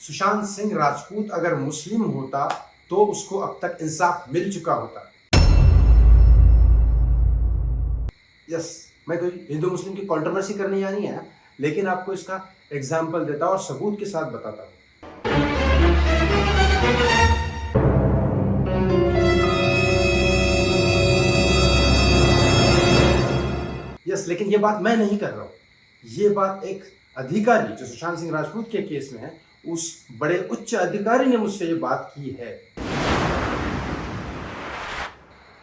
सुशांत सिंह राजपूत अगर मुस्लिम होता तो उसको अब तक इंसाफ मिल चुका होता। यस, मैं कोई हिंदू मुस्लिम की कंट्रोवर्सी करने यहाँ नहीं आया, लेकिन आपको इसका एग्जाम्पल देता और सबूत के साथ बताता हूँ। यस, लेकिन ये बात मैं नहीं कर रहा हूँ, ये बात एक अधिकारी जो सुशांत सिंह राजपूत के केस में है, उस बड़े उच्च अधिकारी ने मुझसे ये बात की है।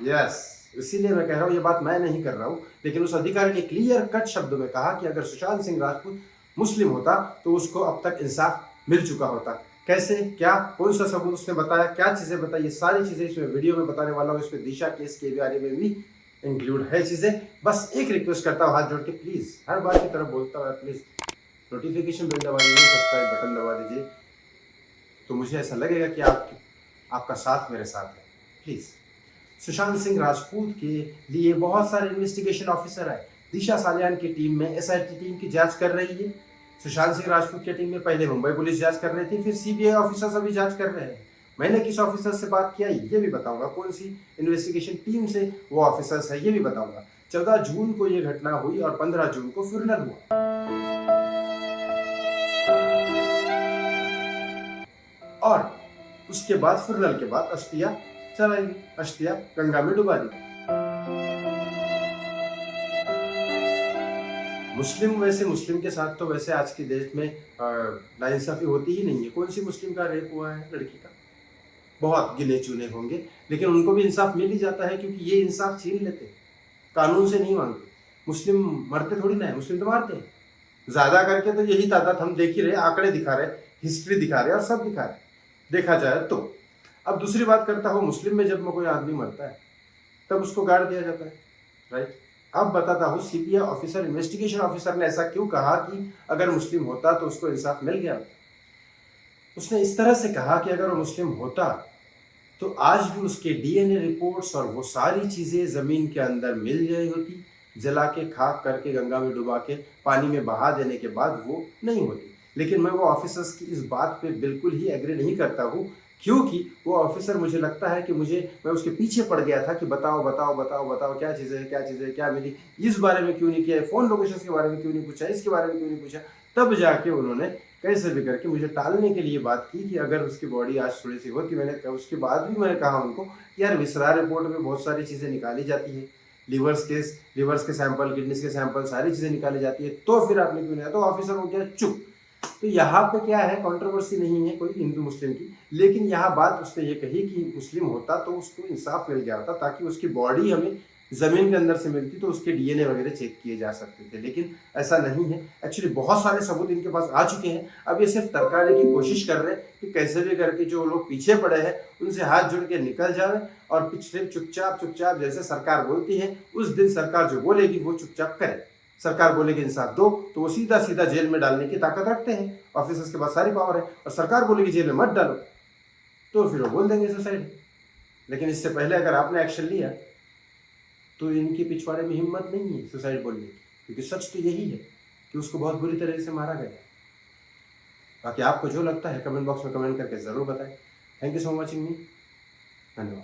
यस, इसीलिए मैं कह रहा हूँ ये बात मैं नहीं कर रहा हूँ, लेकिन उस अधिकारी ने क्लियर कट शब्दों में कहा कि अगर सुशांत सिंह राजपूत मुस्लिम होता तो उसको अब तक इंसाफ मिल चुका होता। कैसे, क्या, कौन सा सबूत उसने बताया, क्या चीजें बताई, ये सारी चीजें इसमें वीडियो में बताने वाला हूँ। इसमें दिशा केस के बारे में भी इंक्लूड है चीजें। बस एक रिक्वेस्ट करता हूँ हाथ जोड़ के, प्लीज हर बार की तरह बोलता हूँ, प्लीज नोटिफिकेशन बेल दबा दीजिए, सब्सक्राइब बटन दबा दीजिए, तो मुझे ऐसा लगेगा कि आपका साथ मेरे साथ है। प्लीज, सुशांत सिंह राजपूत के लिए बहुत सारे इन्वेस्टिगेशन ऑफिसर है। दिशा सालियान की टीम में एसआईटी टीम की जांच कर रही है। सुशांत सिंह राजपूत की टीम में पहले मुंबई पुलिस जांच कर रही थी, फिर सीबीआई ऑफिसर्स अभी जांच कर रहे हैं। मैंने किस ऑफिसर से बात किया ये भी बताऊंगा, कौन सी इन्वेस्टिगेशन टीम से वो ऑफिसर्स है ये भी बताऊंगा। 14 जून को ये घटना हुई और 15 जून को फ्यूनरल हुआ। और उसके बाद फ्यूनरल के बाद अस्थियां चलाई गई, अस्थियां गंगा में डुबा दी। मुस्लिम के साथ तो वैसे आज के देश में नाइंसाफी होती ही नहीं है। कौन सी मुस्लिम का रेप हुआ है लड़की का? बहुत गिने चुने होंगे, लेकिन उनको भी इंसाफ मिल ही जाता है, क्योंकि ये इंसाफ छीन लेते हैं, कानून से नहीं मांगते। मुस्लिम मरते थोड़ी ना है, मुस्लिम तो मारते हैं ज्यादा करके। तो यही तादाद हम देख ही रहे, आंकड़े दिखा रहे, हिस्ट्री दिखा रहे और सब दिखा रहे देखा जाए तो। अब दूसरी बात करता हूँ, मुस्लिम में जब कोई आदमी मरता है तब उसको गाड़ दिया जाता है, राइट। अब बताता हूँ सीबीआई ऑफिसर, इन्वेस्टिगेशन ऑफिसर ने ऐसा क्यों कहा कि अगर मुस्लिम होता तो उसको इंसाफ मिल गया। उसने इस तरह से कहा कि अगर वो मुस्लिम होता तो आज भी उसके डीएनए रिपोर्ट्स और वो सारी चीजें जमीन के अंदर मिल गई होती, जला के खाक करके गंगा में डुबा के पानी में बहा देने के बाद वो नहीं होती। लेकिन मैं वो ऑफिसर्स की इस बात पे बिल्कुल ही एग्री नहीं करता हूँ, क्योंकि वो ऑफिसर, मुझे लगता है कि मैं उसके पीछे पड़ गया था कि बताओ बताओ बताओ बताओ क्या चीज़ें क्या मिली, इस बारे में क्यों नहीं किया, फ़ोन लोकेशन के बारे में क्यों नहीं पूछा, इसके बारे में क्यों नहीं पूछा। तब जाके उन्होंने कैसे भी करके मुझे टालने के लिए बात की कि अगर उसकी बॉडी आज थोड़ी सी होती। उसके बाद भी मैंने कहा उनको कि यार विसरा रिपोर्ट में बहुत सारी चीज़ें निकाली जाती है, लिवर्स के सैंपल, किडनीज के सैंपल, सारी चीज़ें निकाली जाती है, तो फिर आपने क्यों नहीं? तो ऑफिसर हो गया चुप। तो यहाँ पे क्या है, कंट्रोवर्सी नहीं है कोई हिंदू मुस्लिम की, लेकिन यहाँ बात उसने ये कही कि मुस्लिम होता तो उसको इंसाफ मिल गया होता, ताकि उसकी बॉडी हमें ज़मीन के अंदर से मिलती तो उसके डीएनए वगैरह चेक किए जा सकते थे। लेकिन ऐसा नहीं है। एक्चुअली बहुत सारे सबूत इनके पास आ चुके हैं। अब ये सिर्फ तरकाने की कोशिश कर रहे हैं कि कैसे भी करके जो लोग पीछे पड़े हैं उनसे हाथ जोड़ के निकल जाए और पिछले चुपचाप जैसे सरकार बोलती है उस दिन सरकार जो बोलेगी वो चुपचाप करे। सरकार बोलेगी इंसाफ दो तो वो सीधा सीधा जेल में डालने की ताकत रखते हैं, ऑफिसर्स के पास सारी पावर है। और सरकार बोलेगी जेल में मत डालो तो फिर वो बोल देंगे सुसाइड। लेकिन इससे पहले अगर आपने एक्शन लिया तो इनके पिछवाड़े में हिम्मत नहीं है सुसाइड बोलने की, क्योंकि सच तो यही है कि उसको बहुत बुरी तरह से मारा गया। बाकी आपको जो लगता है कमेंट बॉक्स में कमेंट करके ज़रूर बताएं। Thank you so much. धन्यवाद।